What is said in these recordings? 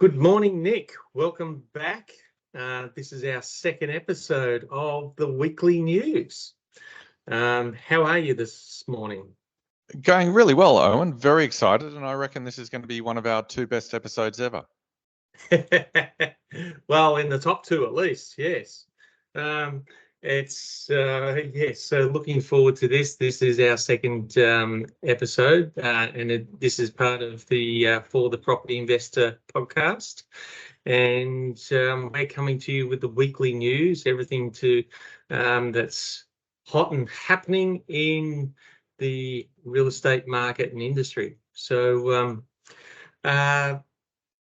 Good morning, Nick. Welcome back. This is our second episode of the weekly news. How are you this morning? Going really well, Owen. Very excited, and I reckon this is going to be one of our two best episodes ever. Well, in the top two at least, yes. Yes. So looking forward to this. This is our second episode, and this is part of the For the Property Investor podcast. And we're coming to you with the weekly news, everything that's hot and happening in the real estate market and industry. So,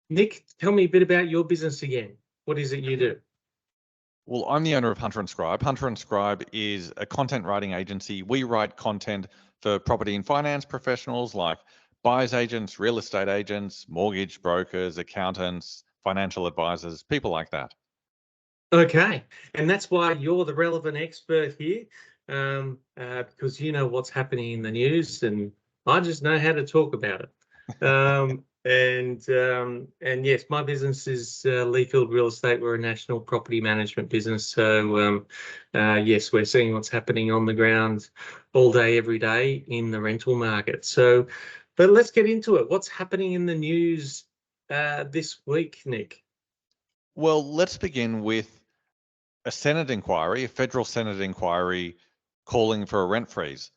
Nick, tell me a bit about your business again. What is it you do? Well, I'm the owner of Hunter and Scribe. Hunter and Scribe is a content writing agency. We write content for property and finance professionals like buyers agents, real estate agents, mortgage brokers, accountants, financial advisors, people like that. Okay, and that's why you're the relevant expert here, because you know what's happening in the news, and I just know how to talk about it. And yes, my business is Leafield Real Estate. We're a national property management business. So yes, we're seeing what's happening on the ground all day, every day in the rental market. So, but let's get into it. What's happening in the news this week, Nick? Well, let's begin with a Senate inquiry, a federal Senate inquiry calling for a rent freeze.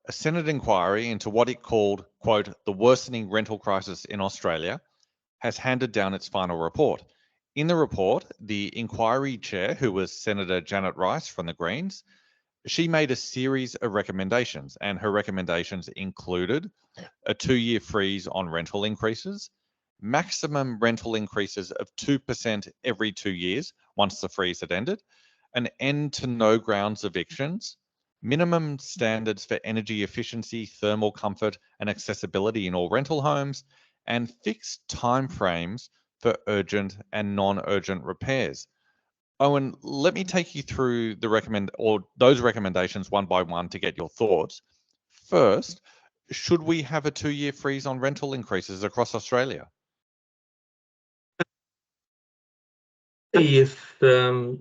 A Senate inquiry into what it called, quote, the worsening rental crisis in Australia has handed down its final report. In the report, the inquiry chair, who was Senator Janet Rice from the Greens, she made a series of recommendations, and her recommendations included a 2-year freeze on rental increases, maximum rental increases of 2% every 2 years once the freeze had ended, an end to no grounds evictions, minimum standards for energy efficiency, thermal comfort, and accessibility in all rental homes, and fixed timeframes for urgent and non-urgent repairs. Owen, let me take you through those recommendations one by one to get your thoughts. First, should we have a 2-year freeze on rental increases across Australia? If to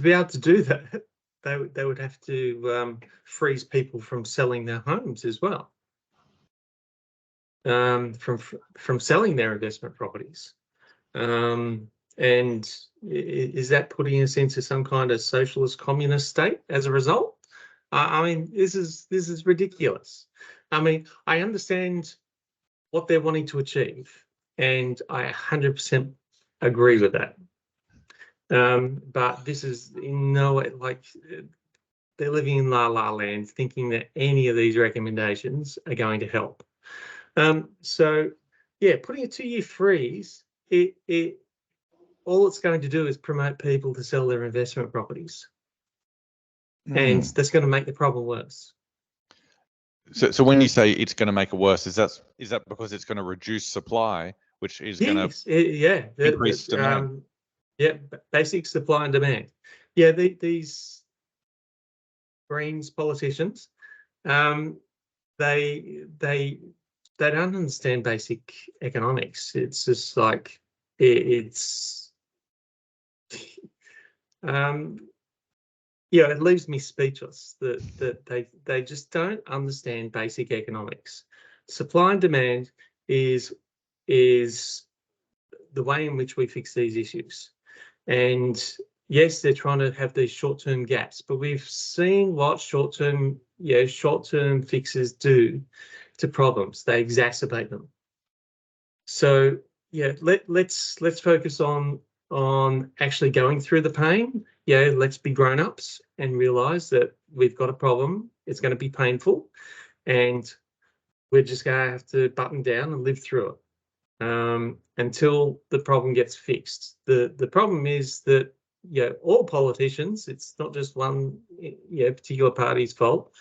be able to do that, they would have to freeze people from selling their homes as well, from selling their investment properties. And is that putting us into some kind of socialist communist state as a result? This is ridiculous. I understand what they're wanting to achieve, and I 100% agree with that. But this is in no way, like, they're living in la la land, thinking that any of these recommendations are going to help. So yeah, putting a 2-year freeze, all it's going to do is promote people to sell their investment properties, and that's going to make the problem worse. So when you say it's going to make it worse, is that because it's going to reduce supply, which is going to increase demand? Yeah, basic supply and demand. Yeah, these Greens politicians, they don't understand basic economics. It's just like it leaves me speechless that they just don't understand basic economics. Supply and demand is the way in which we fix these issues. And yes, they're trying to have these short-term gaps, but we've seen what short-term fixes do to problems. They exacerbate them. So yeah, let's focus on actually going through the pain. Yeah, let's be grown-ups and realize that we've got a problem. It's going to be painful, and we're just going to have to button down and live through it until the problem gets fixed. The problem is that all politicians, it's not just one particular party's fault.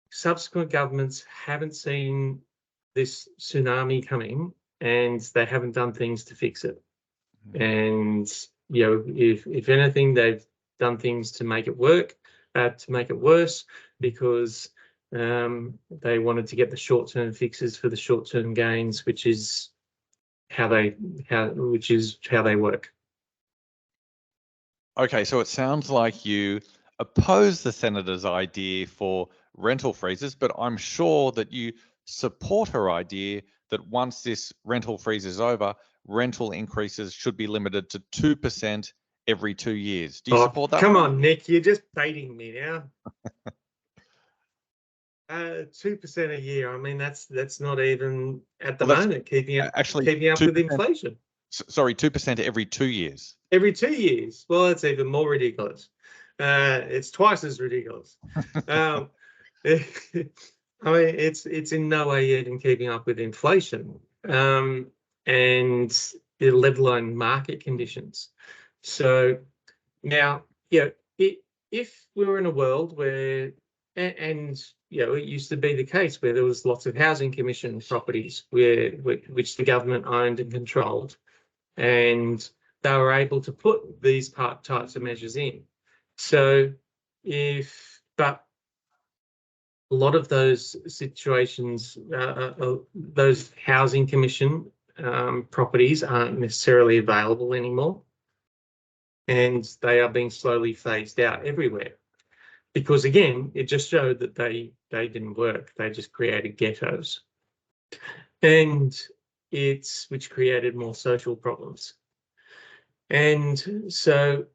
Subsequent governments haven't seen this tsunami coming, and they haven't done things to fix it. And if anything, they've done things to make it worse, because they wanted to get the short-term fixes for the short-term gains, which is which is how they work. Okay, so it sounds like you oppose the senator's idea for rental freezes, but I'm sure that you support her idea that once this rental freeze is over, rental increases should be limited to 2% every 2 years. Do you support that? Come on, Nick, you're just baiting me now. 2% a year. I mean, that's not even at the moment keeping up with inflation. Sorry, 2% every 2 years. Every 2 years. Well, it's even more ridiculous. It's twice as ridiculous. I mean, it's in no way even keeping up with inflation, and let alone market conditions. So now, if we were in a world where, and it used to be the case where there was lots of housing commission properties which the government owned and controlled, and they were able to put these types of measures in. So but a lot of those situations, those housing commission properties aren't necessarily available anymore, and they are being slowly phased out everywhere. Because again, it just showed that they didn't work. They just created ghettos, and which created more social problems. And so,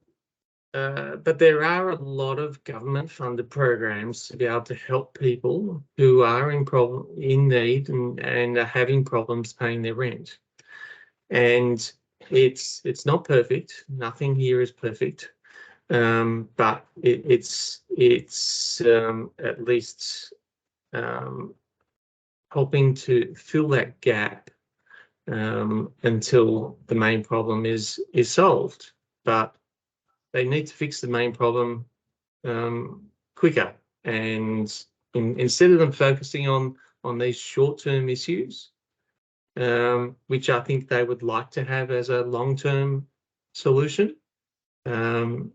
but there are a lot of government-funded programs to be able to help people who are in need and are having problems paying their rent. And it's not perfect. Nothing here is perfect. But it's at least helping to fill that gap until the main problem is solved. But they need to fix the main problem quicker, and instead of them focusing on these short-term issues, which I think they would like to have as a long-term solution. We're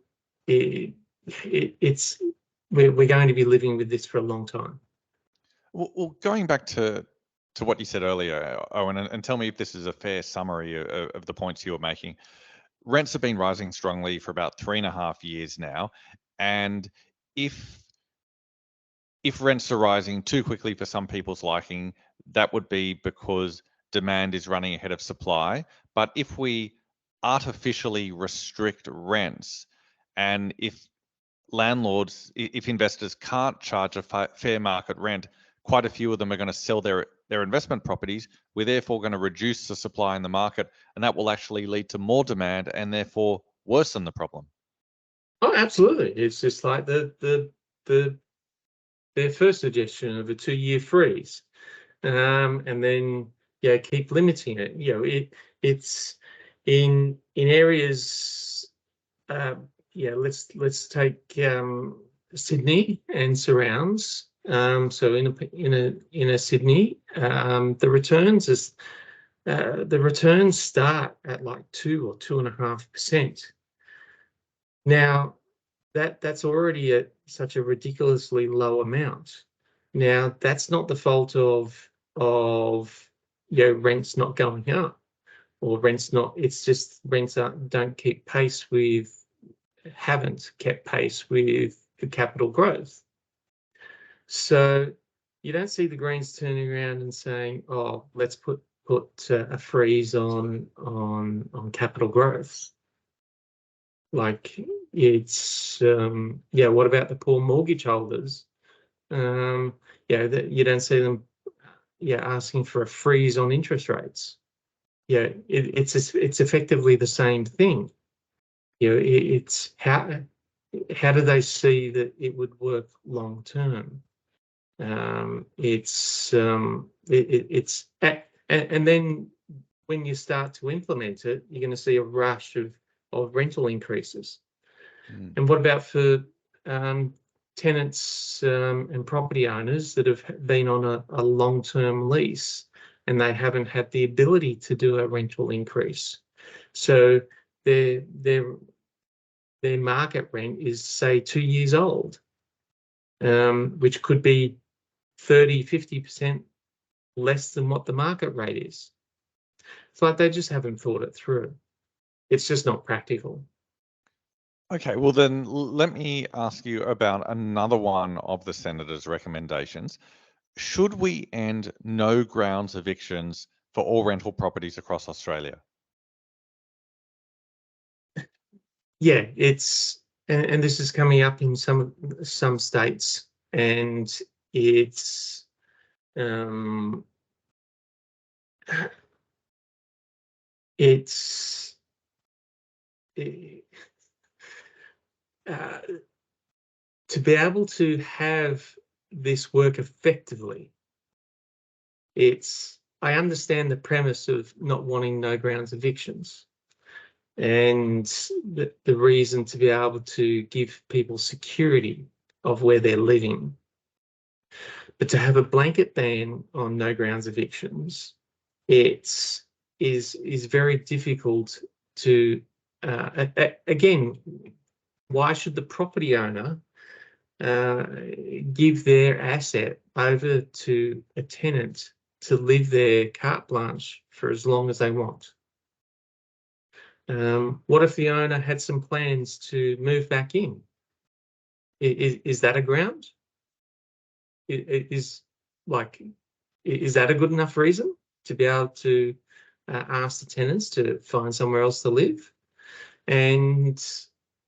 going to be living with this for a long time. Well, going back to what you said earlier, Owen, and tell me if this is a fair summary of the points you were making. Rents have been rising strongly for about 3.5 years now, and if rents are rising too quickly for some people's liking, that would be because demand is running ahead of supply. But if we artificially restrict rents, and if investors can't charge a fair market rent, quite a few of them are going to sell their investment properties. We're therefore going to reduce the supply in the market, and that will actually lead to more demand and therefore worsen the problem. Oh, absolutely. It's just like their first suggestion of a 2-year freeze, and then keep limiting it. It's in areas. Let's take Sydney and surrounds. So in a Sydney, the returns start at like 2 or 2.5%. Now that's already at such a ridiculously low amount. Now that's not the fault of rents not going up, or rents not. It's just rents haven't kept pace with the capital growth. So you don't see the Greens turning around and saying, "Oh, let's put a freeze on capital growth." Like it's what about the poor mortgage holders? That you don't see them asking for a freeze on interest rates. It's effectively the same thing. It's how do they see that it would work long term? And then when you start to implement it, you're going to see a rush of rental increases. And what about for tenants and property owners that have been on a long-term lease and they haven't had the ability to do a rental increase? So their market rent is, say, 2 years old, which could be 30-50% less than what the market rate is. It's like they just haven't thought it through. It's just not practical. Okay, well then let me ask you about another one of the Senator's recommendations. Should we end no grounds evictions for all rental properties across Australia? Yeah, it's and this is coming up in some states, and it's it's to be able to have this work effectively. I understand the premise of not wanting no grounds evictions, and the reason to be able to give people security of where they're living. But to have a blanket ban on no grounds evictions, it is very difficult to, again, why should the property owner give their asset over to a tenant to live there carte blanche for as long as they want? What if the owner had some plans to move back in? Is that a ground? Is that a good enough reason to be able to ask the tenants to find somewhere else to live? And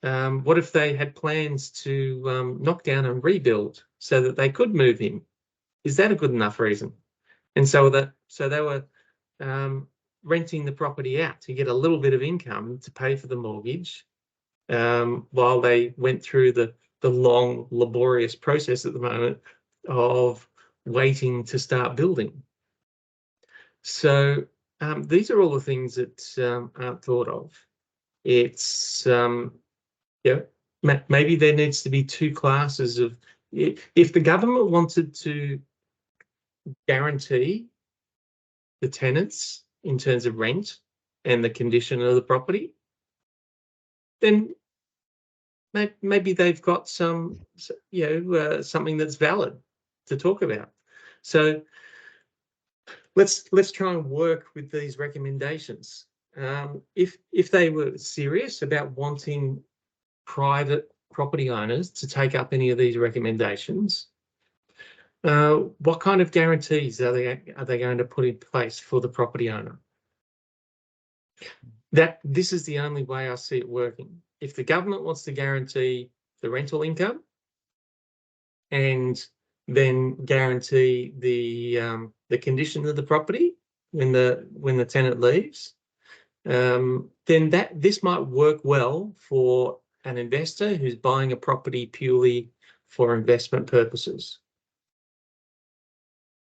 what if they had plans to knock down and rebuild so that they could move in? Is that a good enough reason? And so they were renting the property out to get a little bit of income to pay for the mortgage, while they went through the long, laborious process at the moment of waiting to start building. So these are all the things that aren't thought of. It's maybe there needs to be two classes of, if the government wanted to guarantee the tenants in terms of rent and the condition of the property, then maybe they've got some, something that's valid to talk about. So let's try and work with these recommendations. If they were serious about wanting private property owners to take up any of these recommendations, what kind of guarantees are they going to put in place for the property owner? This is the only way I see it working. If the government wants to guarantee the rental income and then guarantee the condition of the property when the tenant leaves, then this might work well for an investor who's buying a property purely for investment purposes.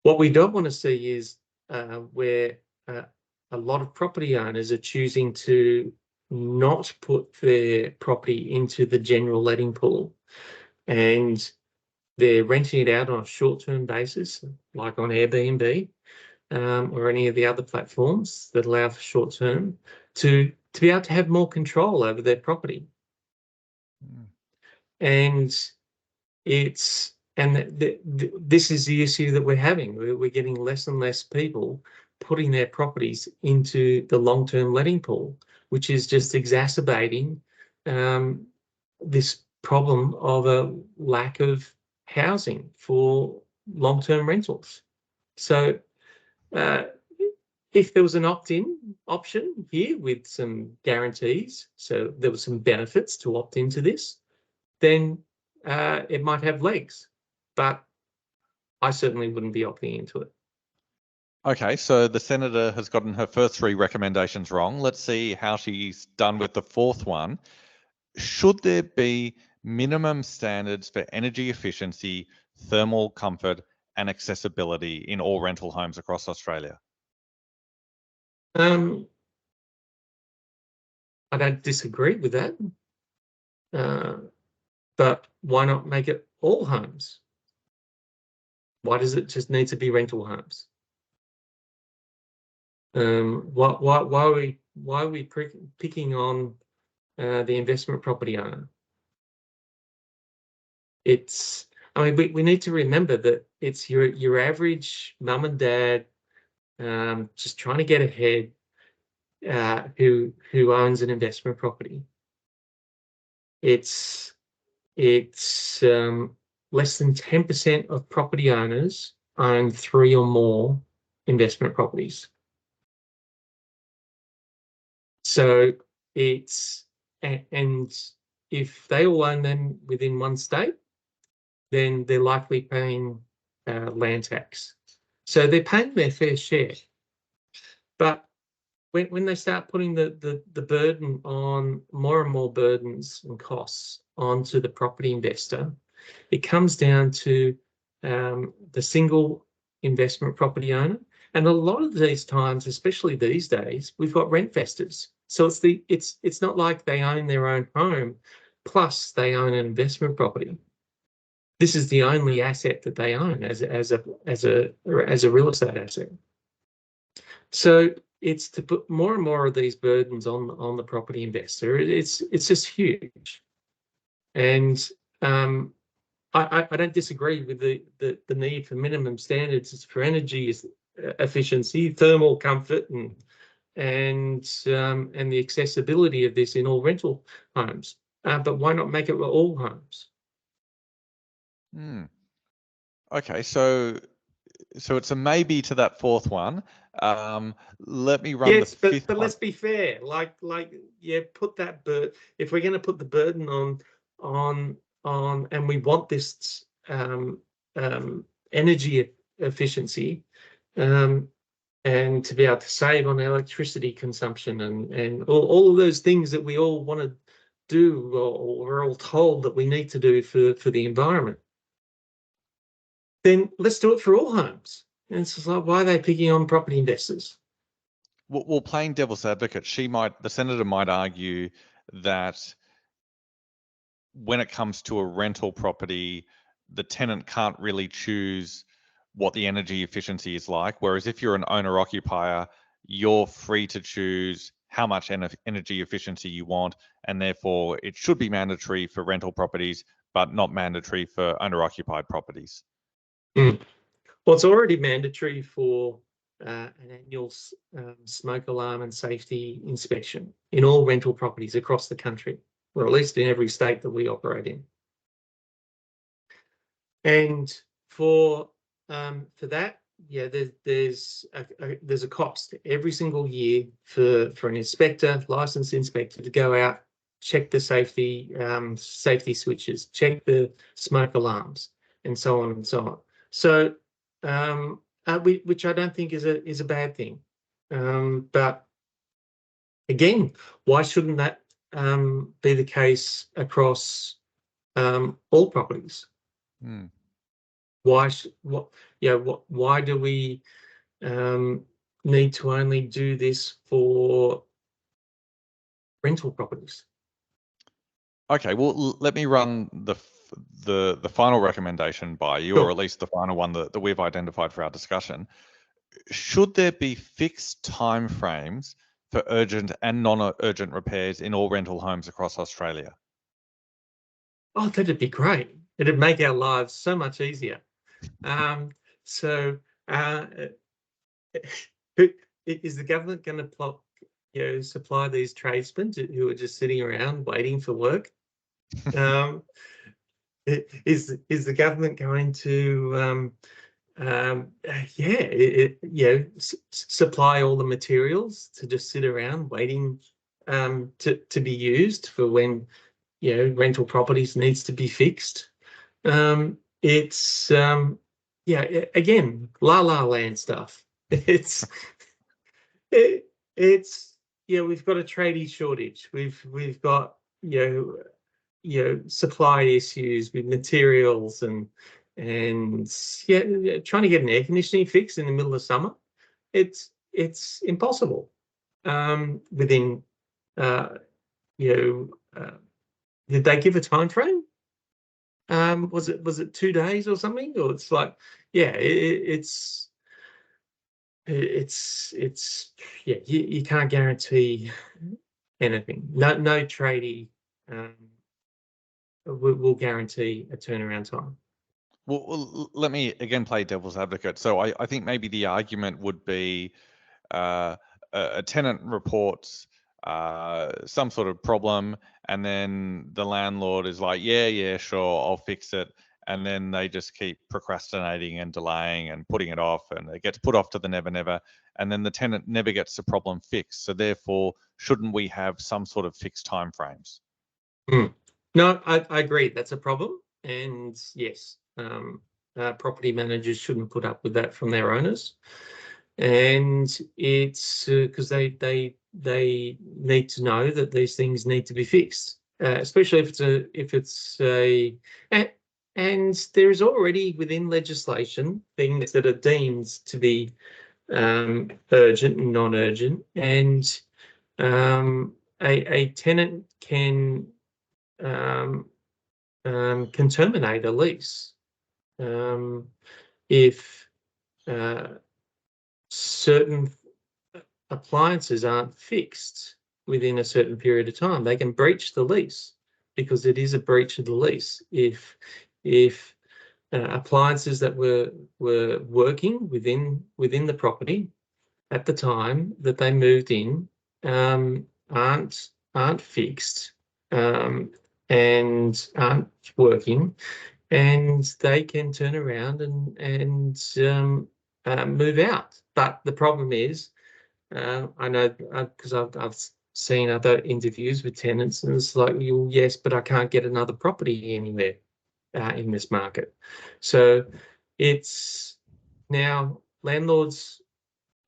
What we don't want to see is where a lot of property owners are choosing to not put their property into the general letting pool, and they're renting it out on a short-term basis, like on Airbnb or any of the other platforms that allow for short-term, to be able to have more control over their property. And this is the issue that we're having. We're getting less and less people putting their properties into the long-term letting pool, which is just exacerbating this problem of a lack of housing for long-term rentals. So if there was an opt-in option here with some guarantees, so there were some benefits to opt into this, then it might have legs, but I certainly wouldn't be opting into it. Okay, so the Senator has gotten her first three recommendations wrong. Let's see how she's done with the fourth one. Should there be minimum standards for energy efficiency, thermal comfort, and accessibility in all rental homes across Australia? I don't disagree with that, but why not make it all homes? Why does it just need to be rental homes? Why are we picking on the investment property owner? I mean, we need to remember that it's your average mum and dad just trying to get ahead, who owns an investment property. It's less than 10% of property owners own 3 or more investment properties. So and if they all own them within one state, then they're likely paying land tax. So they're paying their fair share. But when they start putting the burden on, more and more burdens and costs onto the property investor, it comes down to the single investment property owner. And a lot of these times, especially these days, we've got rent investors. So it's not like they own their own home, plus they own an investment property. This is the only asset that they own as a real estate asset. So it's to put more and more of these burdens on the property investor. It's just huge, and I don't disagree with the need for minimum standards for energy efficiency, thermal comfort, and the accessibility of this in all rental homes. But why not make it with all homes? Okay, so it's a maybe to that fourth one. Let me run the fifth but one. let's be fair. Put that if we're going to put the burden on, and we want this energy efficiency, and to be able to save on electricity consumption and all of those things that we all want to do, or we're all told that we need to do for the environment, then let's do it for all homes. And it's like, why are they picking on property investors? Well, playing devil's advocate, the senator might argue that when it comes to a rental property, the tenant can't really choose what the energy efficiency is like. Whereas if you're an owner occupier, you're free to choose how much energy efficiency you want, and therefore it should be mandatory for rental properties, but not mandatory for owner occupied properties. Well, it's already mandatory for an annual smoke alarm and safety inspection in all rental properties across the country, or at least in every state that we operate in. And for that, there's a cost every single year for an inspector, licensed inspector, to go out, check the safety switches, check the smoke alarms, and so on and so on. So, which I don't think is a bad thing. But again, why shouldn't that be the case across all properties? Why do we need to only do this for rental properties? Okay, well, let me run the final recommendation by you, Sure. or at least the final one that we've identified for our discussion. Should there be fixed timeframes for urgent and non-urgent repairs in all rental homes across Australia? Oh, that'd be great. It'd make our lives so much easier. Is the government going to supply these tradesmen who are just sitting around waiting for work? Is the government going to supply all the materials to just sit around waiting to be used for when rental properties needs to be fixed? It's again, la land stuff. It's we've got a tradie shortage. We've got supply issues with materials and trying to get an air conditioning fix in the middle of summer. It's impossible. Within did they give a time frame? Was it 2 days or something? Or it's like, you can't guarantee anything. No tradie will guarantee a turnaround time. Well, let me again play devil's advocate. So I think maybe the argument would be a tenant reports some sort of problem, and then the landlord is like, yeah, sure, I'll fix it. And then they just keep procrastinating and delaying and putting it off, and it gets put off to the never. And then the tenant never gets the problem fixed. So therefore, shouldn't we have some sort of fixed timeframes? No, I agree. That's a problem. And yes, property managers shouldn't put up with that from their owners. And it's because they need to know that these things need to be fixed, especially if it's a and there is already within legislation things that are deemed to be urgent and non-urgent, and a tenant can terminate a lease if certain appliances aren't fixed within a certain period of time. They can breach the lease because it is a breach of the lease if appliances that were working within the property at the time that they moved in aren't fixed and aren't working, and they can turn around and move out. But the problem is, I know because I've seen other interviews with tenants, and it's like, yes, but I can't get another property anywhere in this market. So it's now landlords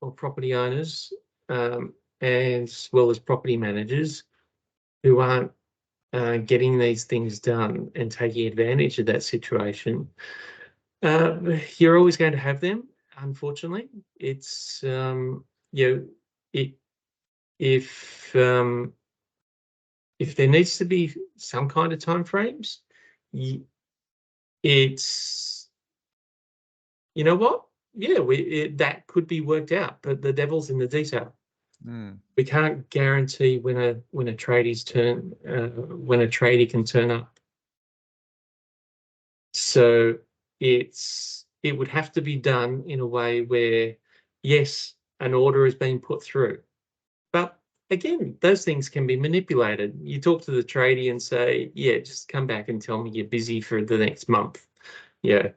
or property owners, as well as property managers, who aren't getting these things done and taking advantage of that situation. You're always going to have them, unfortunately. It's if there needs to be some kind of timeframes, it's, you know what? Yeah, that could be worked out, but the devil's in the detail. We can't guarantee when a tradie can turn up. So it would have to be done in a way where, yes, an order is being put through. But again, those things can be manipulated. You talk to the tradie and say, yeah, just come back and tell me you're busy for the next month. Yeah.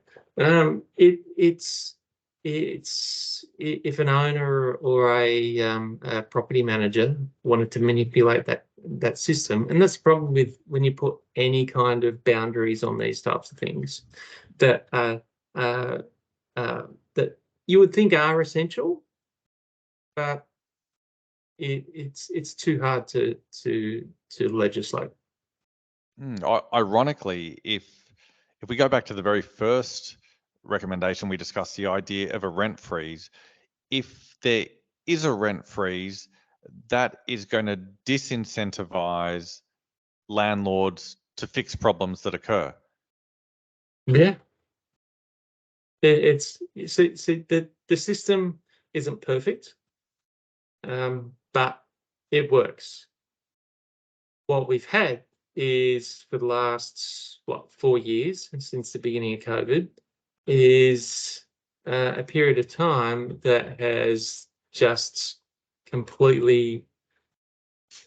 It's if an owner or a property manager wanted to manipulate that system, and that's the problem with when you put any kind of boundaries on these types of things that that you would think are essential, but it's too hard to legislate. Ironically, if we go back to the very first recommendation we discussed, the idea of a rent freeze, if there is a rent freeze, that is going to disincentivize landlords to fix problems that occur. Yeah. It's the system isn't perfect, but it works. What we've had is, for the last 4 years since the beginning of COVID, is a period of time that has just completely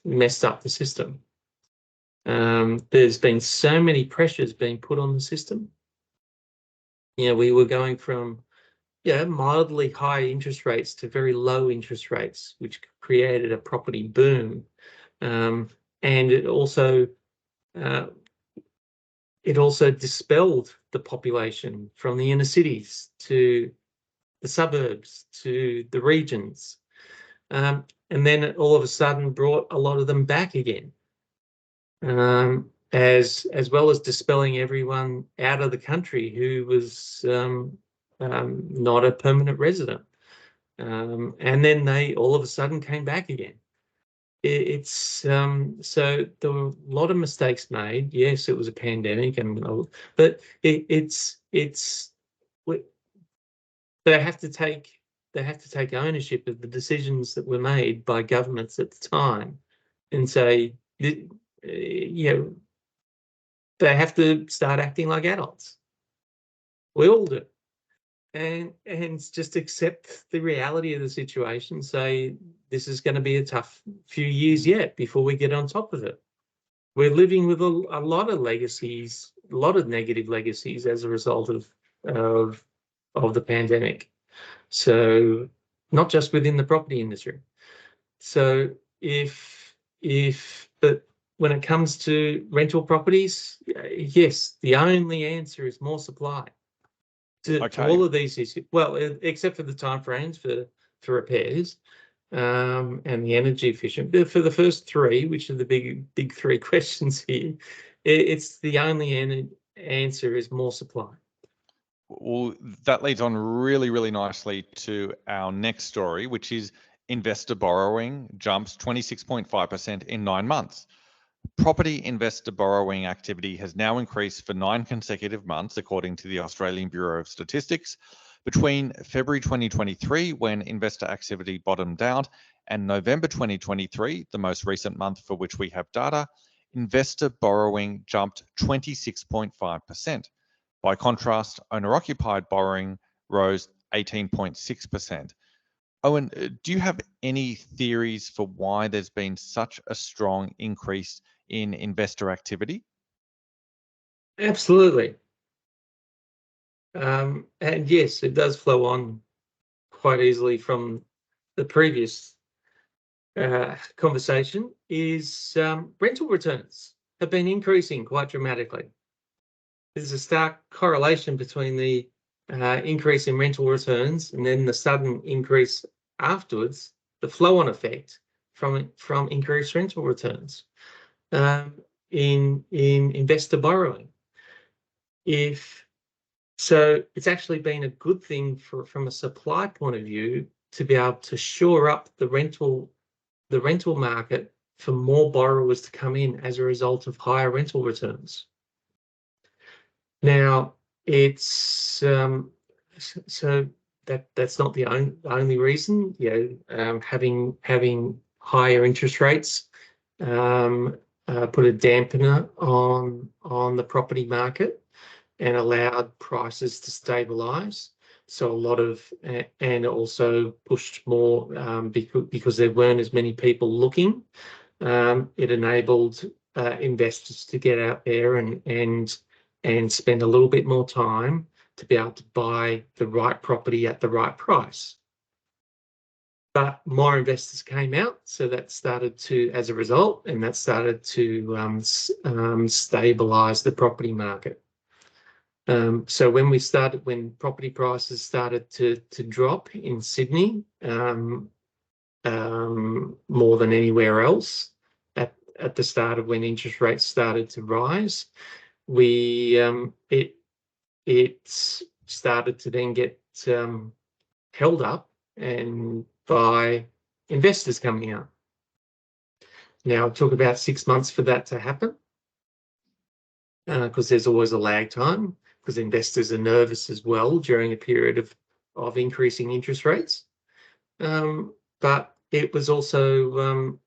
messed up the system. There's been so many pressures being put on the system. We were going from mildly high interest rates to very low interest rates, which created a property boom, and it also dispelled the population from the inner cities to the suburbs to the regions, and then it all of a sudden brought a lot of them back again, as well as dispelling everyone out of the country who was not a permanent resident, and then they all of a sudden came back again. It's so there were a lot of mistakes made. Yes, it was a pandemic, but they have to take ownership of the decisions that were made by governments at the time, and say, they have to start acting like adults. We all do, and just accept the reality of the situation. Say this is going to be a tough few years yet before we get on top of it. We're living with a lot of legacies, a lot of negative legacies as a result of the pandemic. So not just within the property industry. So but when it comes to rental properties, yes, the only answer is more supply to all of these issues. Well, except for the timeframes for repairs and the energy efficient. But for the first three, which are the big three questions here, it's the only answer is more supply. Well, that leads on really, really nicely to our next story, which is investor borrowing jumps 26.5% in 9 months. Property investor borrowing activity has now increased for 9 consecutive months, according to the Australian Bureau of Statistics. Between February 2023, when investor activity bottomed out, and November 2023, the most recent month for which we have data, investor borrowing jumped 26.5%. By contrast, owner-occupied borrowing rose 18.6%. Owen, do you have any theories for why there's been such a strong increase in investor activity? Absolutely. And yes, it does flow on quite easily from the previous conversation, is rental returns have been increasing quite dramatically. There's a stark correlation between the increase in rental returns and then the sudden increase afterwards, the flow-on effect from increased rental returns in investor borrowing. So it's actually been a good thing from a supply point of view to be able to shore up the rental market for more borrowers to come in as a result of higher rental returns. Now, it's so that's not the only reason. Having higher interest rates put a dampener on the property market and allowed prices to stabilise. So a lot of, and also pushed more because there weren't as many people looking. It enabled investors to get out there and spend a little bit more time to be able to buy the right property at the right price. But more investors came out, so that started to, as a result, and that started to stabilise the property market. So when property prices started to drop in Sydney, more than anywhere else, at the start of when interest rates started to rise, it started to then get held up and by investors coming out. Now it took about 6 months for that to happen because there's always a lag time, because investors are nervous as well during a period of increasing interest rates. But it was also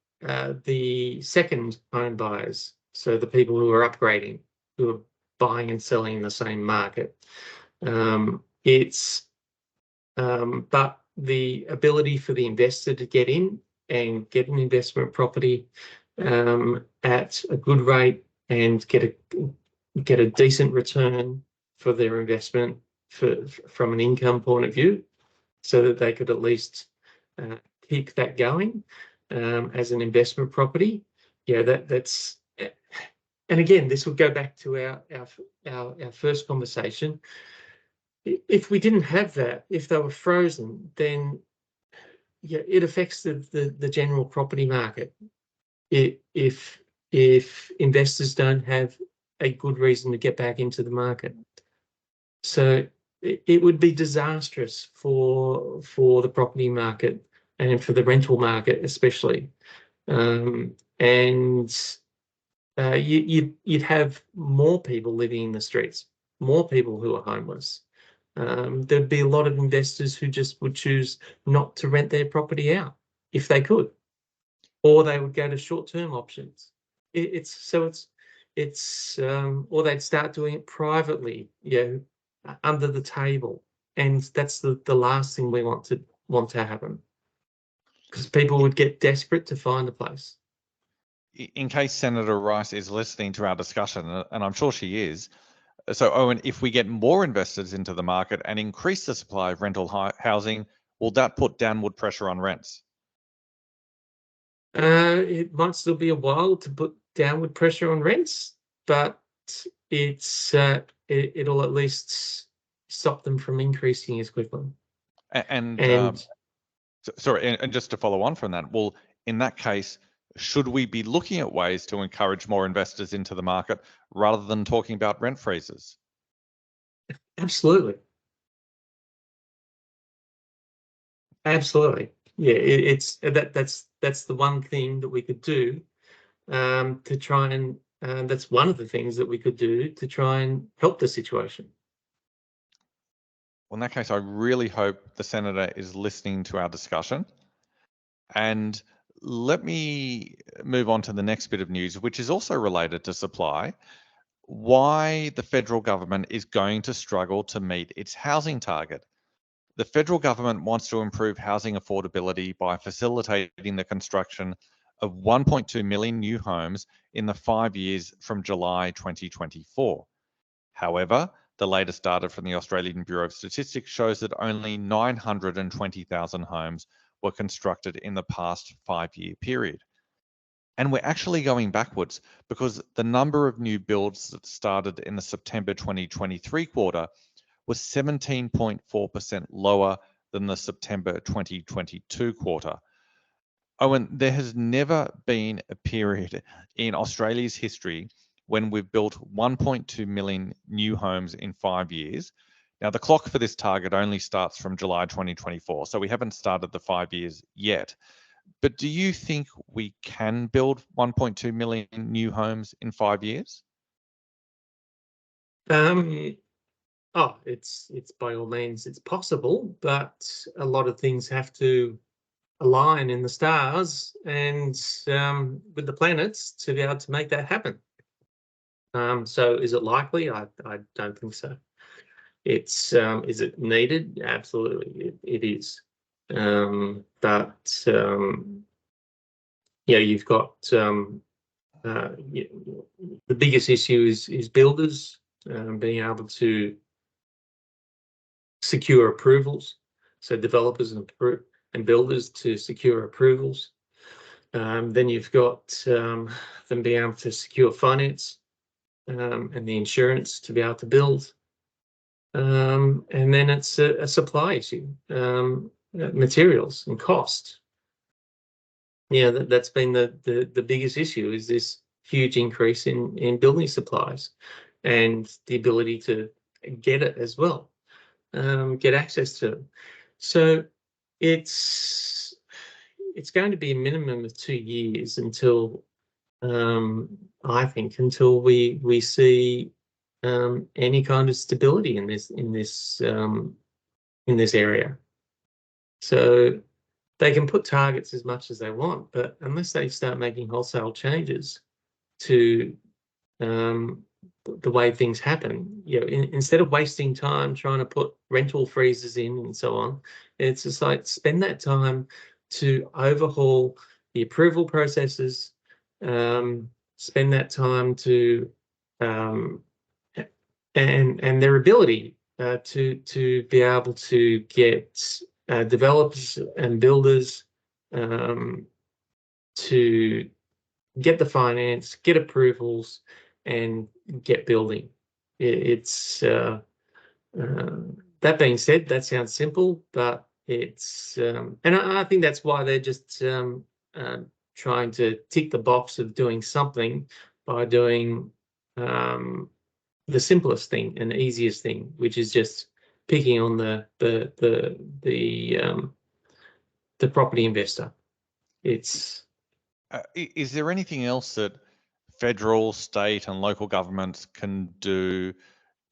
the second home buyers, so the people who are upgrading, who are buying and selling in the same market. But the ability for the investor to get in and get an investment property at a good rate and get a decent return for their investment from an income point of view, so that they could at least keep that going as an investment property. That's. And again, this will go back to our first conversation. If we didn't have that, if they were frozen, then it affects the general property market. If investors don't have a good reason to get back into the market, so it would be disastrous for the property market and for the rental market especially, you'd have more people living in the streets, more people who are homeless. There'd be a lot of investors who just would choose not to rent their property out if they could, or they would go to short-term options. Or they'd start doing it privately, under the table, and that's the last thing we want to happen. because people would get desperate to find a place. In case Senator Rice is listening to our discussion, and I'm sure she is, so Owen, if we get more investors into the market and increase the supply of rental housing, will that put downward pressure on rents? It might still be a while to put downward pressure on rents, but it'll at least stop them from increasing as quickly. And sorry, and just to follow on from that, well, in that case, should we be looking at ways to encourage more investors into the market rather than talking about rent freezes? Absolutely. Absolutely. Yeah, that's the one thing that we could do to try and that's one of the things that we could do to try and help the situation. Well, in that case, I really hope the Senator is listening to our discussion. And let me move on to the next bit of news, which is also related to supply. Why the federal government is going to struggle to meet its housing target. The federal government wants to improve housing affordability by facilitating the construction of 1.2 million new homes in the 5 years from July 2024. However, the latest data from the Australian Bureau of Statistics shows that only 920,000 homes were constructed in the past 5-year period. And we're actually going backwards because the number of new builds that started in the September 2023 quarter was 17.4% lower than the September 2022 quarter. Owen, there has never been a period in Australia's history when we've built 1.2 million new homes in 5 years. Now, the clock for this target only starts from July 2024, so we haven't started the 5 years yet. But do you think we can build 1.2 million new homes in 5 years? It's by all means, it's possible, but a lot of things have to align in the stars and with the planets to be able to make that happen. So is it likely? I don't think so. Is it needed? Absolutely, it is. But you've got the biggest issue is builders being able to secure approvals. So developers and builders to secure approvals. Then you've got them being able to secure finance and the insurance to be able to build. And then it's a supply issue, materials and cost. Yeah, that's been the biggest issue, is this huge increase in building supplies and the ability to get it as well, get access to it. So it's going to be a minimum of 2 years until I think until we see any kind of stability in this area. So they can put targets as much as they want, but unless they start making wholesale changes to the way things happen, instead of wasting time trying to put rental freezes in and so on, it's just like spend that time to overhaul the approval processes, spend that time to and their ability to be able to get developers and builders to get the finance, get approvals, and get building. That being said, that sounds simple, but it's and I think that's why they're just trying to tick the box of doing something by doing the simplest thing and easiest thing, which is just picking on the property investor. Is there anything else that federal, state, and local governments can do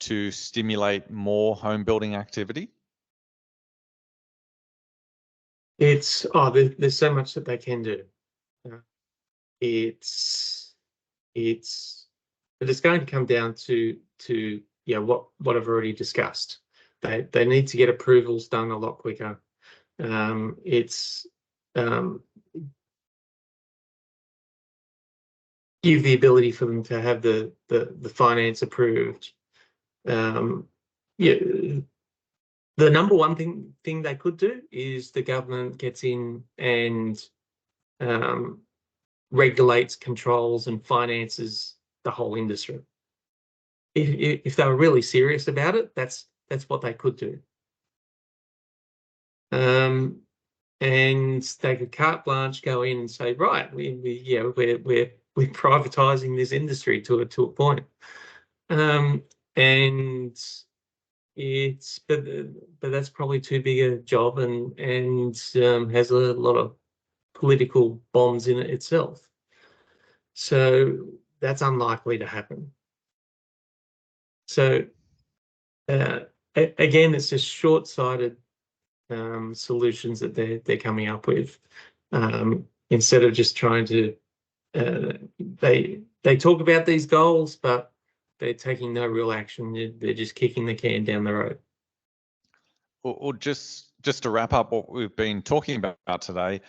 to stimulate more home building activity? There's so much that they can do. But it's going to come down to what I've already discussed. They need to get approvals done a lot quicker. It's give the ability for them to have the finance approved. Yeah, the number one thing they could do is the government gets in and regulates, controls, and finances the whole industry. If they were really serious about it, that's what they could do. And they could carte blanche go in and say, right, we're privatizing this industry to a point. And it's but that's probably too big a job and has a lot of political bombs in it itself. So that's unlikely to happen. So again, it's just short-sighted solutions that they're coming up with, instead of just trying to. They talk about these goals, but they're taking no real action. They're just kicking the can down the road. Or just to wrap up what we've been talking about today,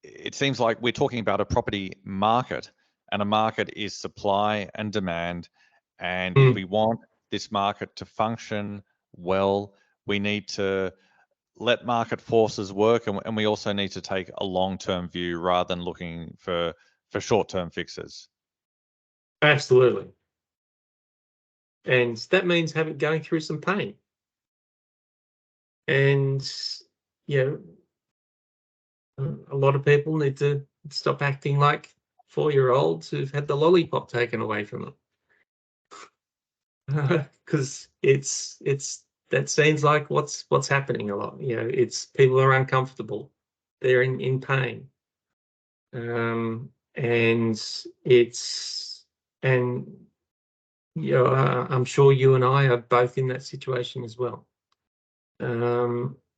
it seems like we're talking about a property market, and a market is supply and demand. And if we want this market to function well, we need to let market forces work, and we also need to take a long-term view rather than looking for short-term fixes. Absolutely. And that means going through some pain. And, a lot of people need to stop acting like 4-year-olds who've had the lollipop taken away from them. Because that seems like what's happening a lot. It's people are uncomfortable. They're in pain. I'm sure you and I are both in that situation as well.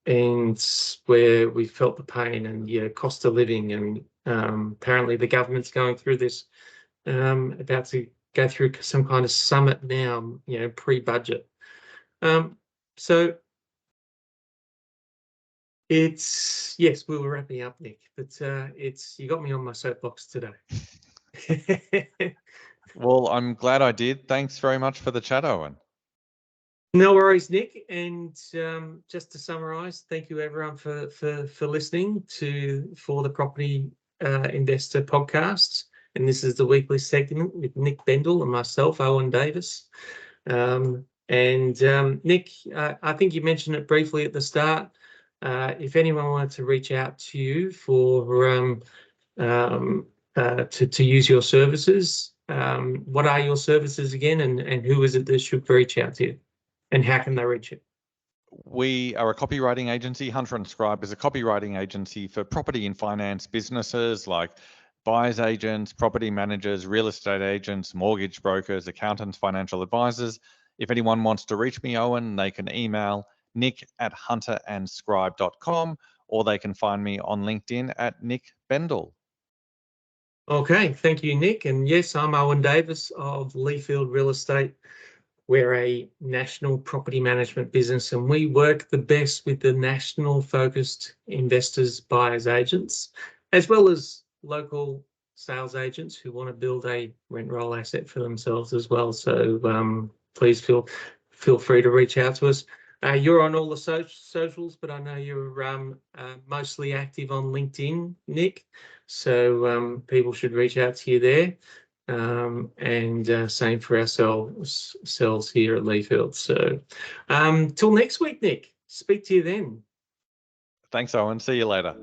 And where we felt the pain and cost of living, and apparently the government's going through this, about to go through some kind of summit now, pre-budget. So it's, yes, we were wrapping up, Nick, but you got me on my soapbox today. Well, I'm glad I did. Thanks very much for the chat, Owen. No worries, Nick. And just to summarise, thank you everyone for listening for the Property Investor Podcast. And this is the weekly segment with Nick Bendel and myself, Owen Davis. Nick, I think you mentioned it briefly at the start. If anyone wanted to reach out to you for to use your services, what are your services again, and who is it that should reach out to you? And how can they reach it? We are a copywriting agency. Hunter & Scribe is a copywriting agency for property and finance businesses like buyers agents, property managers, real estate agents, mortgage brokers, accountants, financial advisors. If anyone wants to reach me, Owen, they can email nick@hunterandscribe.com, or they can find me on LinkedIn at Nick Bendel. Okay, thank you, Nick. And yes, I'm Owen Davis of Leafield Real Estate. We're a national property management business, and we work the best with the national focused investors, buyers, agents, as well as local sales agents who want to build a rent roll asset for themselves as well. So please feel free to reach out to us. You're on all the socials, but I know you're mostly active on LinkedIn, Nick. So people should reach out to you there. Same for ourselves here at Leafield. So till next week, Nick. Speak to you then. Thanks, Owen. See you later.